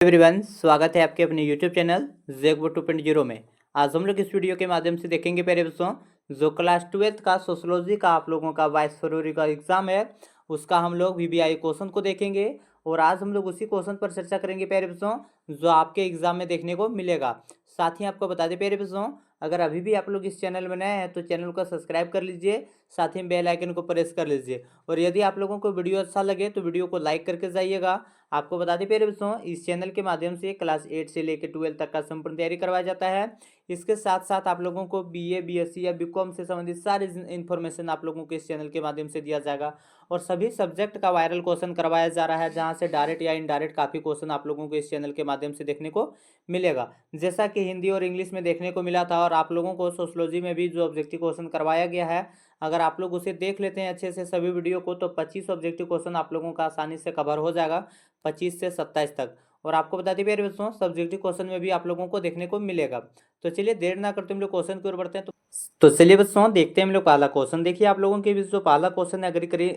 Everyone, स्वागत है आपके अपने यूट्यूब चैनल जेगबो 2.0 में। आज हम लोग इस वीडियो के माध्यम से देखेंगे प्यारे बच्चों, जो क्लास 12th का सोशोलॉजी का आप लोगों का 22 फरवरी का एग्जाम है, उसका हम लोग वीबीआई क्वेश्चन को देखेंगे। और आज हम लोग उसी क्वेश्चन पर चर्चा करेंगे प्यारे बच्चों, जो आपके एग्जाम में देखने को मिलेगा। साथ ही आपको बता दें प्यारे बच्चों, अगर अभी भी आप लोग इस चैनल में नए हैं तो चैनल को सब्सक्राइब कर लीजिए, साथ ही बेल आइकन को प्रेस कर लीजिए। और यदि आप लोगों को वीडियो अच्छा लगे तो वीडियो को लाइक करके जाइएगा। आपको बता दें प्यारे बच्चों, इस चैनल के माध्यम से क्लास 8 से लेकर 12 तक का संपूर्ण तैयारी करवाया जाता है। इसके साथ साथ आप लोगों को बीए, बीएससी या बीकॉम से संबंधित सारी इन्फॉर्मेशन आप लोगों को इस चैनल के माध्यम से दिया जाएगा। और सभी सब्जेक्ट का वायरल क्वेश्चन करवाया जा रहा है, जहां से डायरेक्ट या इनडायरेक्ट काफ़ी क्वेश्चन आप लोगों को इस चैनल के माध्यम से देखने को मिलेगा। जैसा कि हिंदी और इंग्लिश में देखने को मिला था, और आप लोगों को सोशोलॉजी में भी जो ऑब्जेक्टिव क्वेश्चन करवाया गया है, अगर आप लोग उसे देख लेते हैं अच्छे से सभी वीडियो को, तो 25 ऑब्जेक्टिव क्वेश्चन आप लोगों का आसानी से कवर हो जाएगा 25 से 27 तक। और आपको बता दें प्यारे बच्चों, सब्जेक्टिव क्वेश्चन में भी आप लोगों को देखने को मिलेगा। तो चलिए देर ना करते हम लोग क्वेश्चन की ओर बढ़ते हैं। तो चलिए बच्चों देखते हैं हम लोग पहला क्वेश्चन। देखिए आप लोगों के बीच जो पहला क्वेश्चन है,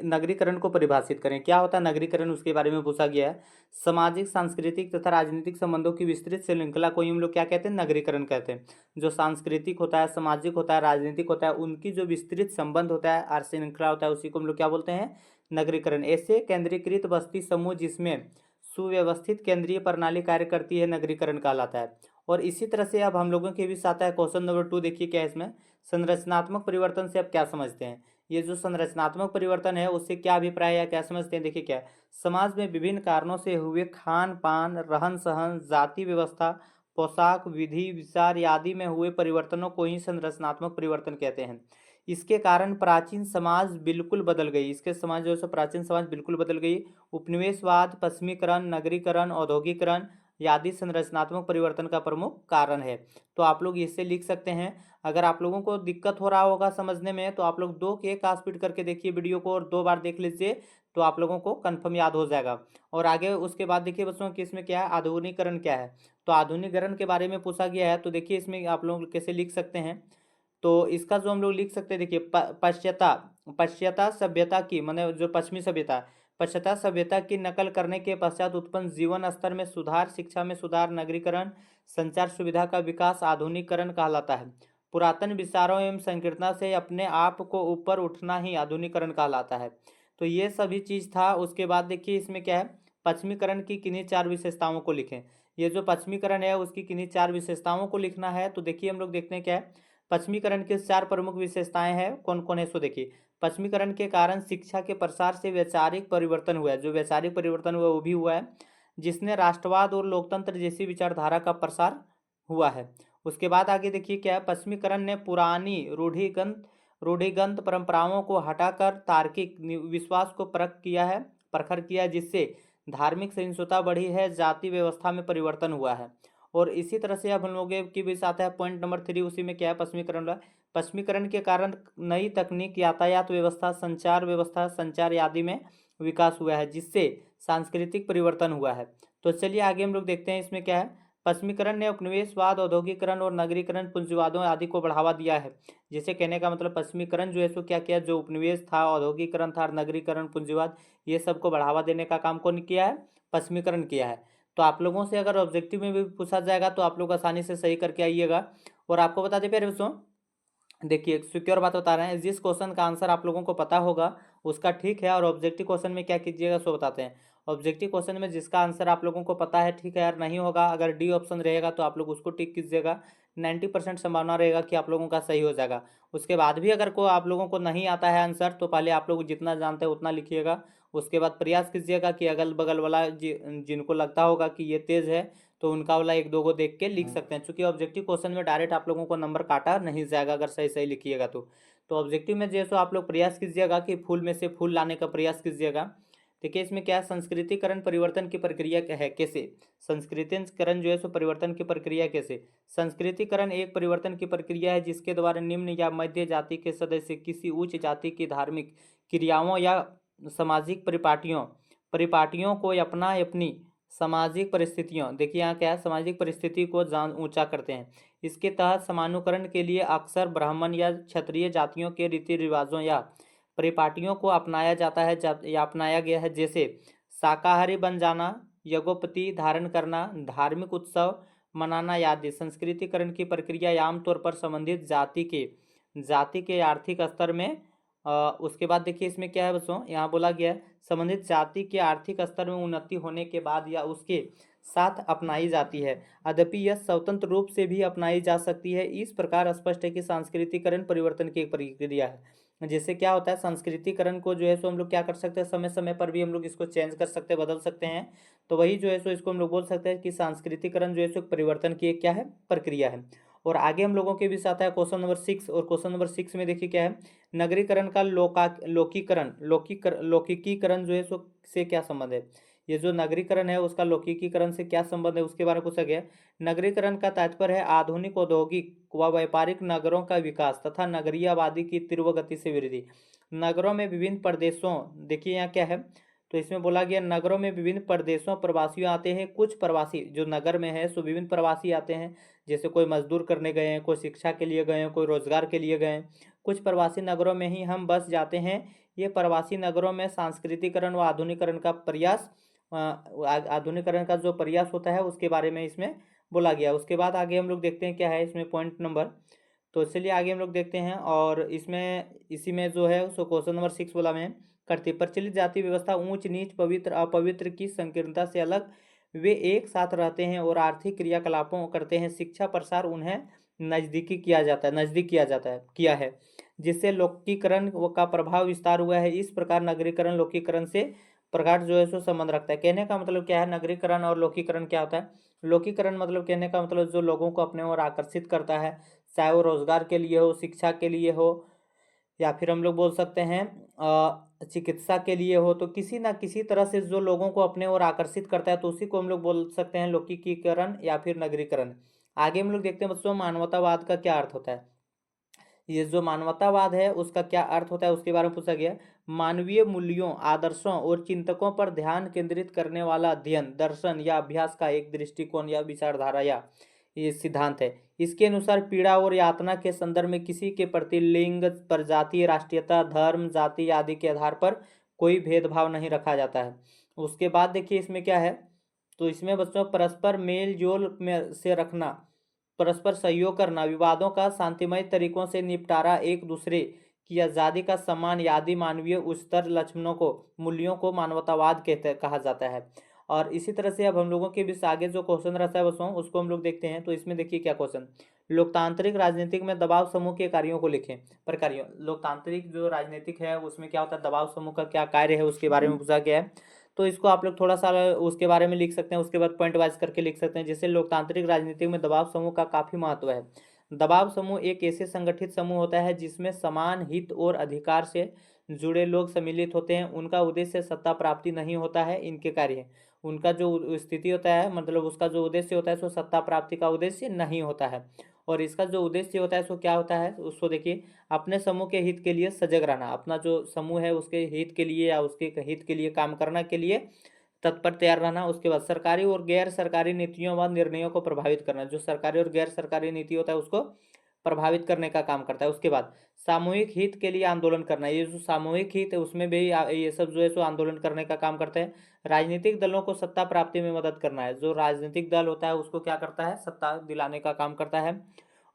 नगरीकरण को परिभाषित करें। क्या होता है नगरीकरण, उसके बारे में पूछा गया है। सामाजिक, सांस्कृतिक तथा राजनीतिक संबंधों की विस्तृत श्रृंखला को ही हम लोग क्या कहते हैं, नगरीकरण कहते हैं। जो सांस्कृतिक होता है, सामाजिक होता है, राजनीतिक होता है, उनकी जो विस्तृत संबंध होता है और श्रृंखला होता है, उसी को हम लोग क्या बोलते हैं, नगरीकरण। ऐसे केंद्रीकृत बस्ती समूह जिसमें सुव्यवस्थित केंद्रीय प्रणाली कार्य करती है, नगरीकरण कहलाता है। और इसी तरह से अब हम लोगों के बीच आता है क्वेश्चन नंबर 2। देखिए क्या है इसमें, संरचनात्मक परिवर्तन से आप क्या समझते हैं। ये जो संरचनात्मक परिवर्तन है उससे क्या अभिप्राय है, क्या समझते हैं। देखिए क्या है, समाज में विभिन्न कारणों से हुए खान पान, रहन सहन, जाति व्यवस्था, पोशाक, विधि विचार आदि में हुए परिवर्तनों को ही संरचनात्मक परिवर्तन कहते हैं। इसके कारण प्राचीन समाज बिल्कुल बदल गई, इसके समाज जो है प्राचीन समाज बिल्कुल बदल गई। उपनिवेशवाद, पश्चिमीकरण, नगरीकरण, औद्योगिकरण आदि संरचनात्मक परिवर्तन का प्रमुख कारण है। तो आप लोग इससे लिख सकते हैं। अगर आप लोगों को दिक्कत हो रहा होगा समझने में, तो आप लोग 2 के 1 स्पीड करके देखिए वीडियो को, और 2 बार देख लीजिए, तो आप लोगों को कंफर्म याद हो जाएगा। और आगे उसके बाद देखिए बच्चों कि इसमें क्या है, आधुनिकीकरण क्या है। तो आधुनिकीकरण के बारे में पूछा गया है। तो देखिए इसमें आप लोग कैसे लिख सकते हैं। तो इसका जो हम लोग लिख सकते हैं, देखिए पश्चाता सभ्यता की, माने जो पश्चिमी सभ्यता, पश्चाता सभ्यता की नकल करने के पश्चात उत्पन्न जीवन स्तर में सुधार, शिक्षा में सुधार, नगरीकरण, संचार सुविधा का विकास आधुनिकीकरण कहलाता है। पुरातन विचारों एवं संकीर्णता से अपने आप को ऊपर उठना ही आधुनिकीकरण कहलाता है। तो ये सभी चीज था। उसके बाद देखिए इसमें क्या है, पश्चिमीकरण की किन्हीं 4 विशेषताओं को लिखें। ये जो पश्चिमीकरण है उसकी किन्हीं 4 विशेषताओं को लिखना है। तो देखिए हम लोग देखते हैं क्या है, पश्चिमीकरण की 4 प्रमुख विशेषताएं हैं, कौन कौन है सो देखिए। पश्चिमीकरण के कारण शिक्षा के प्रसार से वैचारिक परिवर्तन हुआ है, जो वैचारिक परिवर्तन हुआ वो भी हुआ है, जिसने राष्ट्रवाद और लोकतंत्र जैसी विचारधारा का प्रसार हुआ है। उसके बाद आगे देखिए क्या है, पश्चिमीकरण ने पुरानी रूढ़िगत परंपराओं को हटाकर तार्किक विश्वास को प्रखर किया, जिससे धार्मिक सहिष्णुता बढ़ी है, जाति व्यवस्था में परिवर्तन हुआ है। और इसी तरह से अब हम लोग के बीच आता है पॉइंट नंबर 3। उसी में क्या है, पश्चिमीकरण। पश्चिमीकरण के कारण नई तकनीक, यातायात व्यवस्था, संचार आदि में विकास हुआ है, जिससे सांस्कृतिक परिवर्तन हुआ है। तो चलिए आगे हम लोग देखते हैं इसमें क्या है। पश्चिमीकरण ने उपनिवेशवाद, औद्योगिकरण और नगरीकरण, पूंजीवादों आदि को बढ़ावा दिया है। जिसे कहने का मतलब पश्चिमीकरण जो है सो क्या किया, जो उपनिवेश था, औद्योगिकरण था, नगरीकरण, पूंजीवाद, ये सबको बढ़ावा देने का काम कौन किया है, पश्चिमीकरण किया है। तो आप लोगों से अगर ऑब्जेक्टिव में भी पूछा जाएगा तो आप लोग आसानी से सही करके आइएगा। और आपको बता दें प्यारे बच्चों, देखिए एक सिक्योर बात बता रहे हैं, जिस क्वेश्चन का आंसर आप लोगों को पता होगा उसका ठीक है। और ऑब्जेक्टिव क्वेश्चन में क्या कीजिएगा सो बताते हैं। ऑब्जेक्टिव क्वेश्चन में जिसका आंसर आप लोगों को पता है, ठीक है यार, नहीं होगा, अगर डी ऑप्शन रहेगा तो आप लोग उसको टिक कीजिएगा। 90% संभावना रहेगा कि आप लोगों का सही हो जाएगा। उसके बाद भी अगर आप लोगों को नहीं आता है आंसर, तो पहले आप लोग जितना जानते हैं उतना लिखिएगा। उसके बाद प्रयास कीजिएगा कि अगल बगल वाला जिनको लगता होगा कि ये तेज है, तो उनका वाला 1-2 को देख के लिख सकते हैं। चूंकि ऑब्जेक्टिव क्वेश्चन में डायरेक्ट आप लोगों को नंबर काटा नहीं जाएगा अगर सही सही लिखिएगा तो ऑब्जेक्टिव में जैसे आप लोग प्रयास कीजिएगा कि फूल में से फूल लाने का प्रयास कीजिएगा। देखिए इसमें क्या है, संस्कृतिकरण परिवर्तन की प्रक्रिया क्या है, कैसे संस्कृतिकरण जो है सो परिवर्तन की प्रक्रिया कैसे। संस्कृतिकरण एक परिवर्तन की प्रक्रिया है जिसके द्वारा निम्न या मध्य जाति के सदस्य किसी उच्च जाति की धार्मिक क्रियाओं या सामाजिक परिपाटियों को अपनी सामाजिक परिस्थितियों, देखिए यहाँ क्या है, सामाजिक परिस्थिति को जान ऊंचा करते हैं। इसके तहत समानुकरण के लिए अक्सर ब्राह्मण या क्षत्रिय जातियों के रीति रिवाजों या परिपाटियों को अपनाया जाता है या अपनाया गया है। जैसे शाकाहारी बन जाना, यज्ञोपति धारण करना, धार्मिक उत्सव मनाना आदि। संस्कृतिकरण की प्रक्रिया आमतौर पर संबंधित जाति के आर्थिक स्तर में उसके बाद देखिए इसमें क्या है बच्चों, यहाँ बोला गया है संबंधित जाति के आर्थिक स्तर में उन्नति होने के बाद या उसके साथ अपनाई जाती है। यद्यपि यह स्वतंत्र रूप से भी अपनाई जा सकती है। इस प्रकार स्पष्ट है कि सांस्कृतिकरण परिवर्तन की एक प्रक्रिया है। जैसे क्या होता है, सांस्कृतिकरण को जो है सो हम लोग क्या कर सकते हैं, समय समय पर भी हम लोग इसको चेंज कर सकते हैं, बदल सकते हैं। तो वही जो है सो इसको हम लोग बोल सकते हैं कि सांस्कृतिकरण जो है सो परिवर्तन की एक क्या है, प्रक्रिया है। और आगे हम लोगों के भी साथ है क्वेश्चन नंबर 6, और क्वेश्चन नंबर 6 में देखिए क्या है, नगरीकरण का लौकिकीकरण जो है सो से क्या संबंध है। ये जो नगरीकरण है उसका लौकिकीकरण से क्या संबंध है, उसके बारे में पूछा गया। नगरीकरण का तात्पर्य है आधुनिक औद्योगिक व व्यापारिक नगरों का विकास तथा नगरीय आबादी की तीव्र गति से वृद्धि। नगरों में विभिन्न प्रदेशों, देखिए यहाँ क्या है, तो इसमें बोला गया नगरों में विभिन्न प्रदेशों प्रवासी आते हैं। कुछ प्रवासी जो नगर में है सो विभिन्न प्रवासी आते हैं, जैसे कोई मजदूर करने गए हैं, कोई शिक्षा के लिए गए हैं, कोई रोजगार के लिए गए हैं। कुछ प्रवासी नगरों में ही हम बस जाते हैं। ये प्रवासी नगरों में सांस्कृतिकरण व आधुनिकरण का प्रयास आधुनिकरण का जो प्रयास होता है उसके बारे में इसमें बोला गया। उसके बाद आगे हम लोग देखते हैं क्या है इसमें पॉइंट नंबर, तो चलिए आगे हम लोग देखते हैं। और इसमें इसी में जो है सो क्वेश्चन नंबर 6 बोला में करती प्रचलित जाति व्यवस्था ऊंच नीच पवित्र अपवित्र की संकीर्णता से अलग, वे एक साथ रहते हैं और आर्थिक क्रियाकलापों करते हैं। शिक्षा प्रसार उन्हें नजदीक किया जाता है किया है, जिससे लौकिकरण का प्रभाव विस्तार हुआ है। इस प्रकार नगरीकरण लौकिकरण से प्रगाढ़ जो है सो संबंध रखता है। कहने का मतलब क्या है, नगरीकरण और लौकिकरण क्या होता है। लौकिकरण मतलब कहने का मतलब जो लोगों को अपने ओर आकर्षित करता है, चाहे वो रोजगार के लिए हो, शिक्षा के लिए हो, या फिर हम लोग बोल सकते हैं चिकित्सा के लिए हो, तो किसी ना किसी तरह से जो लोगों को अपने ओर आकर्षित करता है तो उसी को हम लोग बोल सकते हैं लौकिकीकरण या फिर नगरीकरण। आगे हम लोग देखते हैं बच्चों मानवतावाद का क्या अर्थ होता है। ये जो मानवतावाद है उसका क्या अर्थ होता है उसके बारे में पूछा गया। मानवीय मूल्यों, आदर्शों और चिंतकों पर ध्यान केंद्रित करने वाला अध्ययन, दर्शन या अभ्यास का एक दृष्टिकोण या विचारधारा या ये सिद्धांत है। इसके अनुसार पीड़ा और यातना के संदर्भ में किसी के प्रति लिंग, प्रजाति, राष्ट्रीयता, धर्म, जाति आदि के आधार पर कोई भेदभाव नहीं रखा जाता है। उसके बाद देखिए इसमें क्या है, तो इसमें बच्चों परस्पर मेल जोल में से रखना, परस्पर सहयोग करना, विवादों का शांतिमय तरीकों से निपटारा, एक दूसरे की आज़ादी का सम्मान आदि मानवीय उच्चतर लक्षणों को, मूल्यों को मानवतावाद कहते कहा जाता है। और इसी तरह से अब हम लोगों के बीच आगे जो क्वेश्चन रहता है बच्चों उसको हम लोग देखते हैं। तो इसमें देखिए क्या क्वेश्चन, लोकतांत्रिक राजनीतिक में दबाव समूह के कार्यों को लिखें। प्रकारों, लोकतांत्रिक जो राजनीतिक है उसमें क्या होता है, दबाव समूह का क्या कार्य है उसके बारे में पूछा गया है। तो इसको आप लोग थोड़ा सा उसके बारे में लिख सकते हैं, उसके बाद पॉइंट वाइज करके लिख सकते हैं। जैसे लोकतांत्रिक राजनीति में दबाव समूह का काफी महत्व है। दबाव समूह एक ऐसे संगठित समूह होता है जिसमें समान हित और अधिकार से जुड़े लोग सम्मिलित होते हैं। उनका उद्देश्य सत्ता प्राप्ति नहीं होता है, इनके कार्य, उनका जो स्थिति होता है मतलब उसका जो उद्देश्य होता है सो सत्ता प्राप्ति का उद्देश्य नहीं होता है। और इसका जो उद्देश्य होता है सो क्या होता है, उसको देखिए अपने समूह के हित के लिए सजग रहना, अपना जो समूह है उसके हित के लिए या उसके हित के लिए काम करना के लिए तत्पर तैयार रहना। उसके बाद सरकारी और गैर सरकारी नीतियों व निर्णयों को प्रभावित करना, जो सरकारी और गैर सरकारी नीति होता है उसको प्रभावित करने का काम करता है। उसके बाद सामूहिक हित के लिए आंदोलन करना, ये जो सामूहिक हित है उसमें भी ये सब जो है सो आंदोलन करने का काम करते हैं। राजनीतिक दलों को सत्ता प्राप्ति में मदद करना है, जो राजनीतिक दल होता है उसको क्या करता है, सत्ता दिलाने का काम करता है।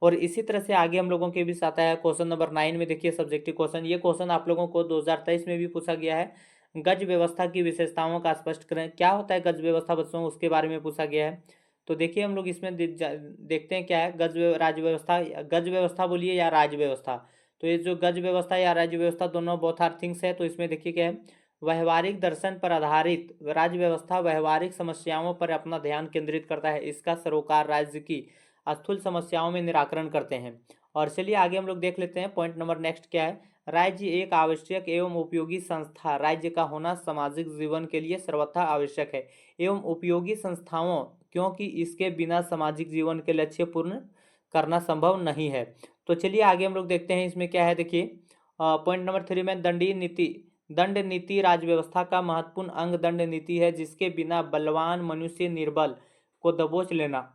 और इसी तरह से आगे हम लोगों के बीच आता है क्वेश्चन नंबर 9 में देखिए सब्जेक्टिव क्वेश्चन। ये क्वेश्चन आप लोगों को 2023 में भी पूछा गया है। गज व्यवस्था की विशेषताओं का स्पष्ट करें। क्या होता है गज व्यवस्था बच्चों, उसके बारे में पूछा गया है। तो देखिए हम लोग इसमें देखते हैं क्या है, राज्य व्यवस्था, गज व्यवस्था बोलिए या राज्य व्यवस्था। तो ये जो गज व्यवस्था या राज्य व्यवस्था दोनों बोथ आर थिंग्स है। तो इसमें देखिए क्या है, व्यवहारिक दर्शन पर आधारित राज्य व्यवस्था व्यवहारिक समस्याओं पर अपना ध्यान केंद्रित करता है। इसका सरोकार राज्य की स्थूल समस्याओं में निराकरण करते हैं। और चलिए आगे हम लोग देख लेते हैं पॉइंट नंबर नेक्स्ट क्या है। राज्य एक आवश्यक एवं उपयोगी संस्था, राज्य का होना सामाजिक जीवन के लिए सर्वथा आवश्यक है एवं उपयोगी संस्थाओं, क्योंकि इसके बिना सामाजिक जीवन के लक्ष्य पूर्ण करना संभव नहीं है। तो चलिए आगे हम लोग देखते हैं इसमें क्या है। देखिए पॉइंट नंबर 3 में दंडीय नीति, दंड नीति राज्य व्यवस्था का महत्वपूर्ण अंग दंड नीति है, जिसके बिना बलवान मनुष्य निर्बल को दबोच लेना,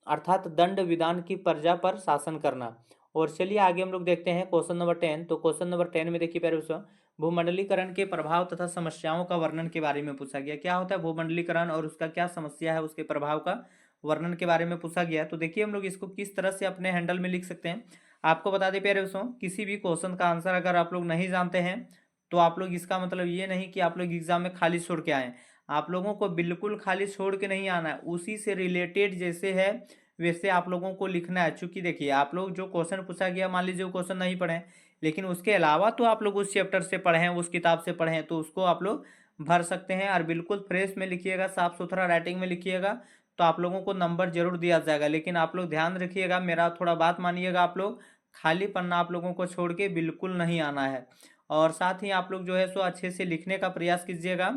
अर्थात दंड विधान की प्रजा पर शासन करना। और चलिए आगे हम लोग देखते हैं क्वेश्चन नंबर 10। तो क्वेश्चन नंबर 10 में देखिए प्यारे बच्चों, भूमंडलीकरण के प्रभाव तथा समस्याओं का वर्णन के बारे में पूछा गया। क्या होता है भूमंडलीकरण और उसका क्या समस्या है, उसके प्रभाव का वर्णन के बारे में पूछा गया। तो देखिए हम लोग इसको किस तरह से अपने हैंडल में लिख सकते हैं। आपको बता दें प्यारे बच्चों, किसी भी क्वेश्चन का आंसर अगर आप लोग नहीं जानते हैं तो आप लोग इसका मतलब ये नहीं कि आप लोग एग्जाम में खाली छोड़ के आए। आप लोगों को बिल्कुल खाली छोड़ के नहीं आना है, उसी से रिलेटेड जैसे है वैसे आप लोगों को लिखना है। चूंकि देखिए आप लोग जो क्वेश्चन पूछा गया, मान लीजिए वो क्वेश्चन नहीं पढ़े लेकिन उसके अलावा तो आप लोग उस चैप्टर से पढ़े हैं, उस किताब से पढ़े हैं, तो उसको आप लोग भर सकते हैं। और बिल्कुल फ्रेश में लिखिएगा, साफ सुथरा राइटिंग में लिखिएगा, तो आप लोगों को नंबर जरूर दिया जाएगा। लेकिन आप लोग ध्यान रखिएगा, मेरा थोड़ा बात मानिएगा, आप लोग खाली पन्ना आप लोगों को छोड़ के बिल्कुल नहीं आना है। और साथ ही आप लोग जो है सो अच्छे से लिखने का प्रयास कीजिएगा।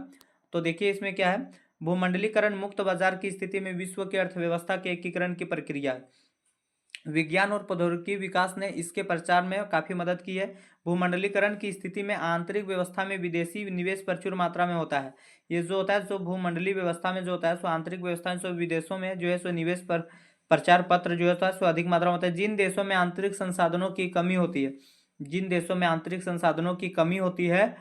तो देखिए इसमें क्या है, भूमंडलीकरण मुक्त बाजार की स्थिति में विश्व की अर्थव्यवस्था के एकीकरण की प्रक्रिया है। विज्ञान और प्रौद्योगिकी विकास ने इसके प्रचार में काफी मदद की है। भूमंडलीकरण की स्थिति में आंतरिक व्यवस्था में विदेशी निवेश प्रचुर मात्रा में होता है। ये जो होता है सो भूमंडलीय व्यवस्था में जो होता है सो आंतरिक व्यवस्था में सो विदेशों में जो है सो निवेश पर प्रचार पत्र जो होता है सो अधिक मात्रा में होता है। जिन देशों में आंतरिक संसाधनों की कमी होती है, जिन देशों में आंतरिक संसाधनों की कमी होती है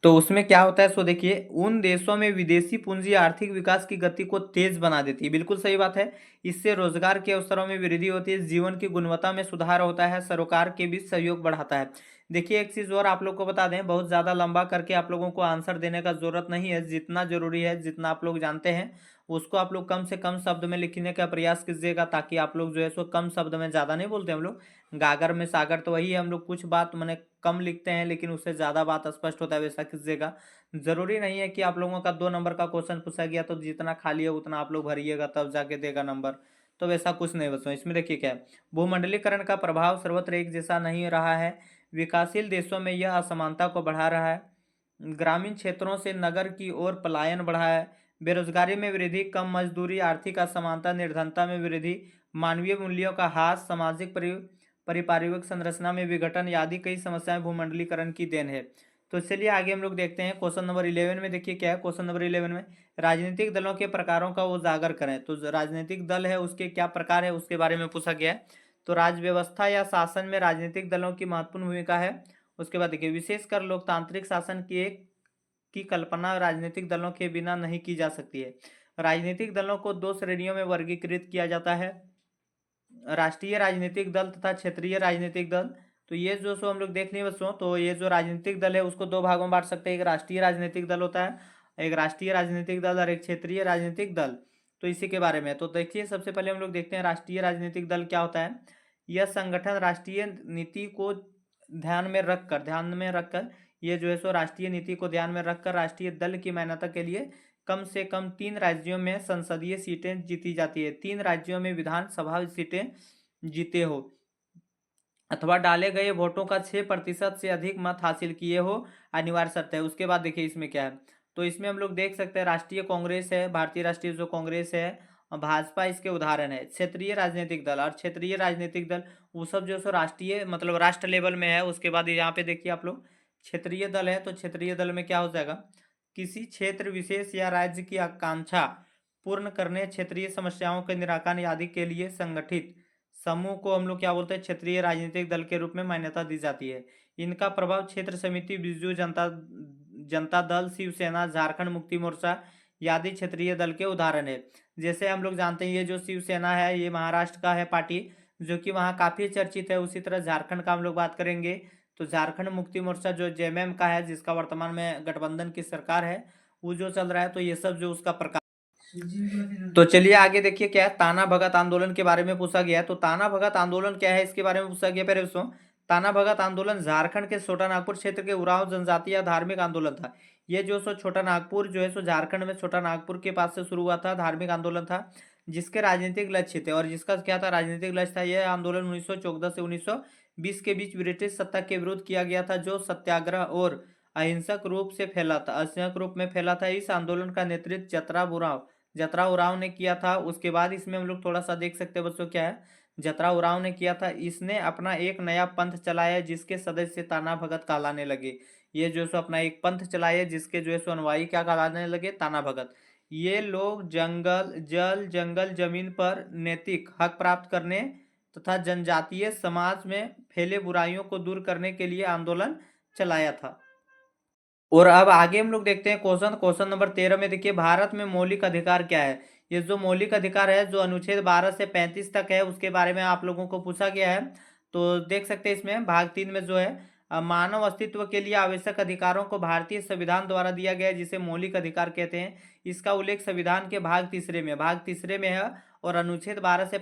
तो उसमें क्या होता है सो देखिए, उन देशों में विदेशी पूंजी आर्थिक विकास की गति को तेज बना देती है। बिल्कुल सही बात है। इससे रोजगार के अवसरों में वृद्धि होती है, जीवन की गुणवत्ता में सुधार होता है, सरोकार के बीच सहयोग बढ़ाता है। देखिए एक चीज और आप लोग को बता दें, बहुत ज्यादा लंबा करके आप लोगों को आंसर देने का जरूरत नहीं है। जितना जरूरी है, जितना आप लोग जानते हैं उसको आप लोग कम से कम शब्द में लिखने का प्रयास कीजिएगा, ताकि आप लोग जो है सो कम शब्द में, ज्यादा नहीं बोलते हम लोग, गागर में सागर तो वही है, हम लोग कुछ बात मैंने कम लिखते हैं लेकिन उससे ज्यादा बात स्पष्ट होता है, वैसा कीजिएगा। जरूरी नहीं है कि आप लोगों का 2 नंबर का क्वेश्चन पूछा गया तो जितना खाली है उतना आप लोग भरिएगा तब जाके देगा नंबर, तो वैसा कुछ नहीं बच्चों। इसमें देखिए क्या है, भूमंडलीकरण का प्रभाव सर्वत्र एक जैसा नहीं रहा है। विकासशील देशों में यह असमानता को बढ़ा रहा है, ग्रामीण क्षेत्रों से नगर की ओर पलायन बढ़ा है, बेरोजगारी में वृद्धि, कम मजदूरी, आर्थिक असमानता, निर्धनता में वृद्धि, मानवीय मूल्यों का ह्रास, सामाजिक परिपारिवारिक संरचना में विघटन आदि कई समस्याएं भूमंडलीकरण की देन है। तो चलिए आगे हम लोग देखते हैं क्वेश्चन नंबर 11 में। देखिए क्या है क्वेश्चन नंबर 11 में, राजनीतिक दलों के प्रकारों का उजागर करें। तो जो राजनीतिक दल है उसके क्या प्रकार है उसके बारे में पूछा गया है। तो राज्य व्यवस्था या शासन में राजनीतिक दलों की महत्वपूर्ण भूमिका है। उसके बाद देखिए, विशेषकर लोकतांत्रिक शासन की कल्पना राजनीतिक दलों के बिना नहीं की जा सकती है। राजनीतिक दलों को 2 श्रेणियों में वर्गीकृत किया जाता है, राष्ट्रीय राजनीतिक दल तथा क्षेत्रीय राजनीतिक दल। तो ये जो सो हम लोग देख लिए बच्चों, तो ये जो राजनीतिक दल है उसको 2 भागों में बांट सकते हैं। एक राष्ट्रीय राजनीतिक दल होता है, एक राष्ट्रीय राजनीतिक दल, और एक क्षेत्रीय राजनीतिक दल। तो इसी के बारे में तो देखिए, सबसे पहले हम लोग देखते हैं राष्ट्रीय राजनीतिक दल क्या होता है। यह संगठन राष्ट्रीय नीति को ध्यान में रखकर ये जो है सो राष्ट्रीय नीति को ध्यान में रखकर राष्ट्रीय दल की मान्यता के लिए कम से कम 3 राज्यों में संसदीय सीटें जीती जाती है, 3 राज्यों में विधानसभा सीटें जीते हो, अथवा डाले गए वोटों का 6% से अधिक मत हासिल किए हो, अनिवार्य शर्त है। उसके बाद देखिए इसमें क्या है, तो इसमें हम लोग देख सकते हैं राष्ट्रीय कांग्रेस है, भारतीय राष्ट्रीय जो कांग्रेस है, और भाजपा इसके उदाहरण है। क्षेत्रीय राजनीतिक दल, और क्षेत्रीय राजनीतिक दल वो सब जो सो राष्ट्रीय मतलब राष्ट्र लेवल में है। उसके बाद यहाँ पे देखिए आप लोग, क्षेत्रीय दल है तो क्षेत्रीय दल में क्या हो जाएगा, किसी क्षेत्र विशेष या राज्य की आकांक्षा पूर्ण करने, क्षेत्रीय समस्याओं के निराकरण आदि के लिए संगठित समूह को हम लोग क्या बोलते हैं, क्षेत्रीय राजनीतिक दल के रूप में मान्यता दी जाती है। इनका प्रभाव क्षेत्र समिति, बिरजू जनता जनता दल, शिवसेना, झारखंड मुक्ति मोर्चा आदि क्षेत्रीय दल के उदाहरण है। जैसे हम लोग जानते हैं ये जो शिवसेना है ये महाराष्ट्र का है पार्टी, जो कि वहाँ काफी चर्चित है। उसी तरह झारखंड का हम लोग बात करेंगे तो झारखंड मुक्ति मोर्चा जो जेएमएम का है, जिसका वर्तमान में गठबंधन की सरकार है, वो जो चल रहा है, तो ये सब जो उसका प्रकार। तो चलिए आगे देखिए क्या है, ताना भगत आंदोलन के बारे में पूछा गया है। तो ताना भगत आंदोलन क्या है इसके बारे में पूछा गया। पहले सुनो, ताना भगत आंदोलन झारखंड के छोटा नागपुर क्षेत्र के उरांव जनजाति या धार्मिक आंदोलन था। ये जो सो छोटा नागपुर जो है सो झारखंड में छोटा नागपुर के पास से शुरू हुआ था, धार्मिक आंदोलन था, जिसके राजनीतिक लक्ष्य थे। और जिसका क्या था राजनीतिक लक्ष्य था, यह आंदोलन 1914 से 1920 के बीच ब्रिटिश सत्ता के विरुद्ध किया गया था, जो सत्याग्रह और अहिंसक रूप से फैला था, अहिंसक रूप में फैला था। इस आंदोलन का नेतृत्व जतरा उरांव ने किया था। उसके बाद इसमें हम लोग थोड़ा सा देख सकते हैं बच्चों क्या है, जतरा उरांव ने किया था। इसने अपना एक नया पंथ चलाया जिसके सदस्य ताना भगत कहलाने लगे। ये जो सो अपना एक पंथ चलाया जिसके जो है सो अनुयायी क्या कहलाने लगे, ताना भगत। ये लोग जंगल जमीन पर नैतिक हक प्राप्त करने तथा जनजातीय समाज में फैले बुराइयों को दूर करने के लिए आंदोलन चलाया था। और अब आगे हम लोग देखते हैं क्वेश्चन नंबर 13 में देखिए, भारत में मौलिक अधिकार क्या है। ये जो मौलिक अधिकार है जो अनुच्छेद 12 से 35 तक है उसके बारे में आप लोगों को पूछा गया है। तो देख सकते हैं इसमें भाग 3 में जो है मानव अस्तित्व के लिए आवश्यक अधिकारों को भारतीय संविधान द्वारा दिया गया है, जिसे मौलिक अधिकार कहते हैं। इसका उल्लेख संविधान के भाग तीसरे में है और अनुच्छेद 12 से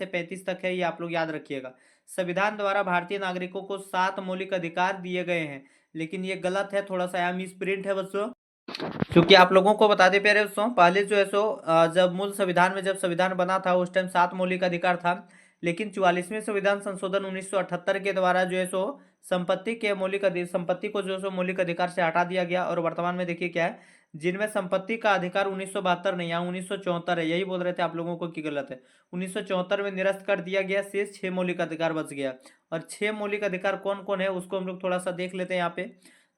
35 तक है, ये आप लोग याद रखिएगा। संविधान द्वारा भारतीय नागरिकों को 7 मौलिक अधिकार दिए गए हैं, लेकिन ये गलत है, थोड़ा सा यहाँ मिस प्रिंट है बच्चों। क्योंकि आप लोगों को बताते प्यारे दोस्तों, पहले जो है सो जब मूल संविधान में जब संविधान बना था उस टाइम 7 मौलिक अधिकार था, लेकिन 44वें संविधान संशोधन 1978 के द्वारा जो है सो संपत्ति को जो है सो मौलिक अधिकार से हटा दिया गया। और वर्तमान में देखिए क्या है, जिनमें संपत्ति का अधिकार 1972 नहीं, यहाँ 1974 है, यही बोल रहे थे आप लोगों को कि गलत है। 1974 में निरस्त कर दिया गया, शेष 6 मौलिक अधिकार बच गया। और 6 मौलिक अधिकार कौन कौन है उसको हम लोग थोड़ा सा देख लेते हैं यहाँ पे।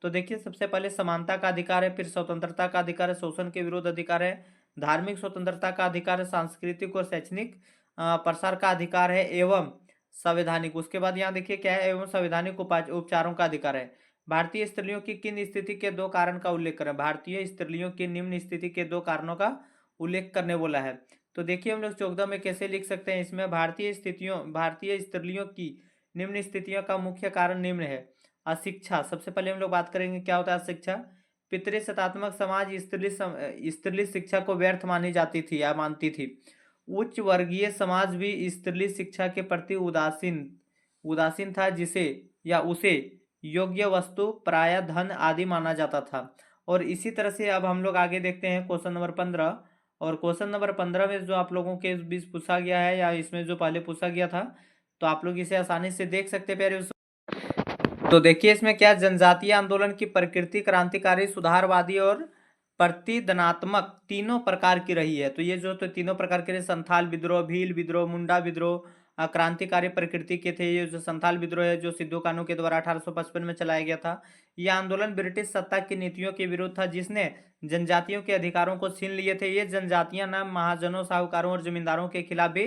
तो देखिए, सबसे पहले समानता का अधिकार है, फिर स्वतंत्रता का अधिकार है, शोषण के विरुद्ध अधिकार है, धार्मिक स्वतंत्रता का अधिकार है, सांस्कृतिक और शैक्षणिक प्रसार का अधिकार है, एवं संवैधानिक, उसके बाद यहाँ देखिए क्या है, एवं संवैधानिक उपचारों का अधिकार है। भारतीय स्त्रियों की किन स्थिति के 2 कारण का उल्लेख करें। भारतीय स्त्रियों की निम्न स्थिति के 2 कारणों का उल्लेख करने बोला है। तो देखिए हम लोग 14 में कैसे लिख सकते हैं, इसमें भारतीय स्त्रियों की निम्न स्थितियों का मुख्य कारण निम्न है। अशिक्षा, सबसे पहले हम लोग बात करेंगे क्या होता है अशिक्षा। पितृसत्तात्मक समाज स्त्रीलिंग शिक्षा को व्यर्थ मानी जाती थी या मानती थी। उच्च वर्गीय समाज भी स्त्रीलिंग शिक्षा के प्रति उदासीन था, उसे योग्य वस्तु, प्राय धन आदि माना जाता था। और इसी तरह से अब हम लोग आगे देखते हैं क्वेश्चन नंबर 15। और क्वेश्चन नंबर 15 में जो आप लोगों के बीच पूछा गया है या इसमें जो पहले पूछा गया था, तो आप लोग इसे आसानी से देख सकते हैं प्यारे। तो देखिए इसमें क्या, जनजातीय आंदोलन की प्रकृति क्रांतिकारी, सुधारवादी और प्रतिदनात्मक तीनों प्रकार की रही है। तो ये जो तो तीनों प्रकार के संथाल विद्रोह, भील विद्रोह, मुंडा विद्रोह क्रांतिकारी प्रकृति के थे। ये जो संथाल विद्रोह है जो सिद्धू कानू के द्वारा 1855 में चलाया गया था। यह आंदोलन ब्रिटिश सत्ता की नीतियों के विरुद्ध था, जिसने जनजातियों के अधिकारों को छीन लिए थे। ये जनजातियां न महाजनों, साहूकारों और जमींदारों के खिलाफ भी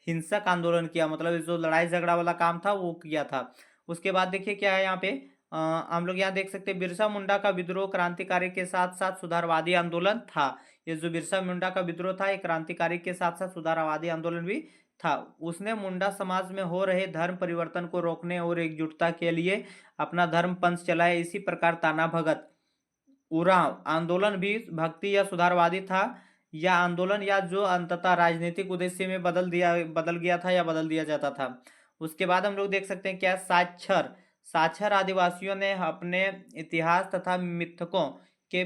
हिंसक आंदोलन किया, मतलब जो लड़ाई झगड़ा वाला काम था वो किया था। उसके बाद देखिए क्या है यहाँ पे, हम लोग यहाँ देख सकते हैं बिरसा मुंडा का विद्रोह क्रांतिकारी के साथ साथ सुधारवादी आंदोलन था। ये जो बिरसा मुंडा का विद्रोह था ये क्रांतिकारी के साथ साथ सुधारवादी आंदोलन भी था। उसने मुंडा समाज में हो रहे धर्म परिवर्तन को रोकने और एकजुटता के लिए अपना धर्म पंथ चलाया। इसी प्रकार ताना भगत उरांव आंदोलन भी भक्ति या सुधारवादी था। यह आंदोलन या जो अंततः राजनीतिक उद्देश्य में बदल गया था या बदल दिया जाता था। उसके बाद हम लोग देख सकते हैं क्या, साक्षर आदिवासियों ने अपने इतिहास तथा मिथकों के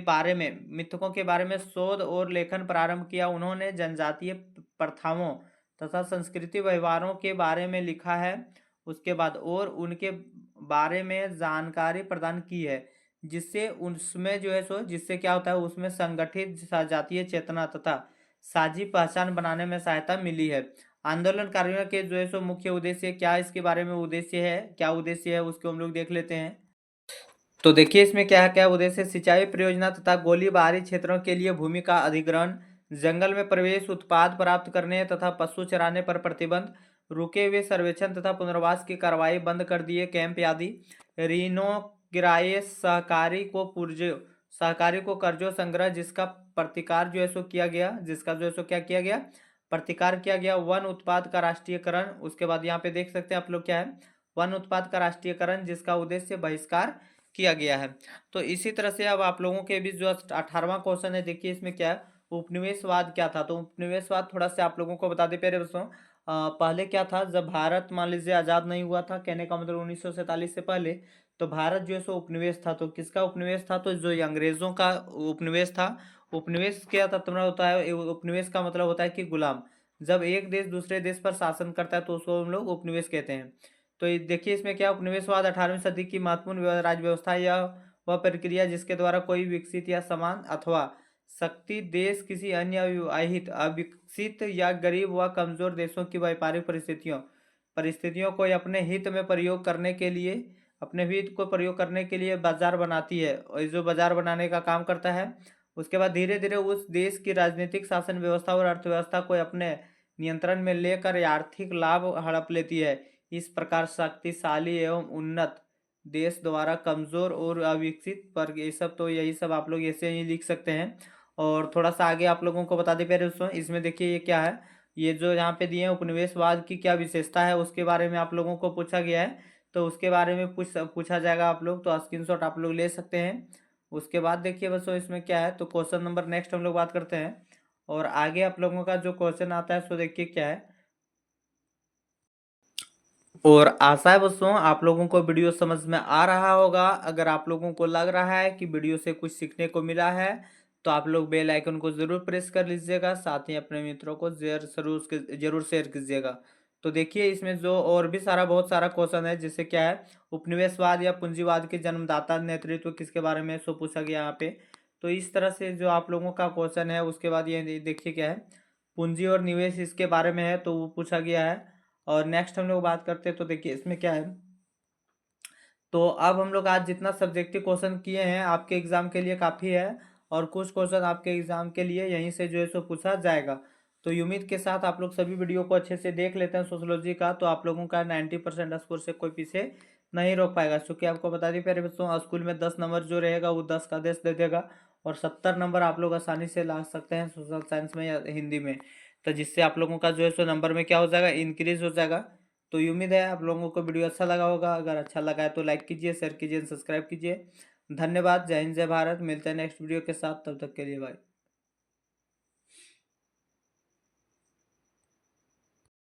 बारे में शोध और लेखन प्रारंभ किया। उन्होंने जनजातीय प्रथाओं तथा संस्कृति व्यवहारों के बारे में लिखा है। उसके बाद और उनके बारे में जानकारी प्रदान की है, जिससे उसमें जो है सो जिससे क्या होता है, उसमें संगठित जातीय चेतना तथा साझी पहचान बनाने में सहायता मिली है। आंदोलनकारियों के जो है सो मुख्य उद्देश्य क्या, इसके बारे में क्या उद्देश्य है उसको हम लोग देख लेते हैं। तो देखिए इसमें क्या है, क्या उद्देश्य, सिंचाई परियोजना तथा गोलीबारी क्षेत्रों के लिए भूमि का अधिग्रहण, जंगल में प्रवेश, उत्पाद प्राप्त करने तथा पशु चराने पर प्रतिबंध, रुके हुए सर्वेक्षण तथा पुनर्वास की कार्रवाई बंद कर दिए कैंप आदि, रीनो किराए सहकारी को कर्जों संग्रह जिसका प्रतिकार जो है सो किया गया, क्या किया गया, प्रतिकार किया गया। वन उत्पाद का राष्ट्रीयकरण, उसके बाद यहाँ पे देख सकते हैं आप लोग क्या है, वन उत्पाद का राष्ट्रीयकरण जिसका उद्देश्य बहिष्कार किया गया है। तो इसी तरह से अब आप लोगों के बीच जो 18वां क्वेश्चन है, देखिए इसमें क्या है, उपनिवेशवाद क्या था। तो उपनिवेशवाद थोड़ा सा आप लोगों को बता दे प्यारे दोस्तों, पहले क्या था, जब भारत मान लीजिए आज़ाद नहीं हुआ था, कहने का मतलब 1947 से पहले, तो भारत जो है सो उपनिवेश था। तो किसका उपनिवेश था, तो जो अंग्रेजों का उपनिवेश था। उपनिवेश क्या तत्व होता है, उपनिवेश का मतलब होता है कि गुलाम, जब एक देश दूसरे देश पर शासन करता है तो उसको हम लोग उपनिवेश कहते हैं। तो देखिए इसमें क्या, उपनिवेशवाद 18वीं सदी की महत्वपूर्ण राज्य व्यवस्था या वह प्रक्रिया जिसके द्वारा कोई विकसित या समान अथवा शक्ति देश किसी अन्य अविकसित या गरीब व कमजोर देशों की व्यापारिक परिस्थितियों को अपने हित को प्रयोग करने के लिए बाजार बनाती है, और जो बाजार बनाने का काम करता है। उसके बाद धीरे धीरे उस देश की राजनीतिक शासन व्यवस्था और अर्थव्यवस्था को अपने नियंत्रण में लेकर आर्थिक लाभ हड़प लेती है। इस प्रकार शक्तिशाली एवं उन्नत देश द्वारा कमजोर और अविकसित पर, ये सब तो यही सब आप लोग ऐसे ही लिख सकते हैं। और थोड़ा सा आगे आप लोगों को बता दें प्यारे दोस्तों, इसमें देखिए ये क्या है, ये जो यहाँ पे दिए हैं उपनिवेशवाद की क्या विशेषता है उसके बारे में आप लोगों को पूछा गया है। तो उसके बारे में पूछा जाएगा, आप लोग तो स्क्रीनशॉट आप लोग ले सकते हैं। उसके बाद देखिए बच्चों इसमें क्या है, तो क्वेश्चन नंबर नेक्स्ट हम लोग बात करते हैं। और आगे आप लोगों का जो क्वेश्चन आता है सो देखिए क्या है। और आशा है दोस्तों आप लोगों को वीडियो समझ में आ रहा होगा। अगर आप लोगों को लग रहा है कि वीडियो से कुछ सीखने को मिला है तो आप लोग बेल आइकन को जरूर प्रेस कर लीजिएगा, साथ ही अपने मित्रों को जरूर शेयर कीजिएगा। तो देखिए इसमें जो और भी बहुत सारा क्वेश्चन है, जैसे क्या है, उपनिवेशवाद या पूंजीवाद के जन्मदाता नेतृत्व किसके बारे में सो पूछा गया यहाँ पे। तो इस तरह से जो आप लोगों का क्वेश्चन है, उसके बाद ये देखिए क्या है, पूंजी और निवेश इसके बारे में है तो वो पूछा गया है। और नेक्स्ट हम लोग बात करते हैं, तो देखिए इसमें क्या है, तो अब हम लोग आज जितना सब्जेक्टिव क्वेश्चन किए हैं आपके एग्जाम के लिए काफ़ी है, और कुछ क्वेश्चन आपके एग्जाम के लिए यहीं से जो है सो पूछा जाएगा। तो उम्मीद के साथ आप लोग सभी वीडियो को अच्छे से देख लेते हैं सोशोलॉजी का, तो आप लोगों का 90% स्कोर से कोई पीछे नहीं रोक पाएगा। क्योंकि आपको बता दी प्यारे बच्चों, स्कूल में 10 नंबर जो रहेगा वो 10 का 10 दे देगा, और 70 नंबर आप लोग आसानी से ला सकते हैं सोशल साइंस में या हिंदी में। तो जिससे आप लोगों का जो है सो नंबर में क्या हो जाएगा, इंक्रीज हो जाएगा। तो उम्मीद है आप लोगों को वीडियो अच्छा लगा होगा। अगर अच्छा लगा है तो लाइक कीजिए, शेयर कीजिए, सब्सक्राइब कीजिए। धन्यवाद। जय हिंद, जय भारत। मिलते हैं नेक्स्ट वीडियो के साथ, तब तक के लिए बाय।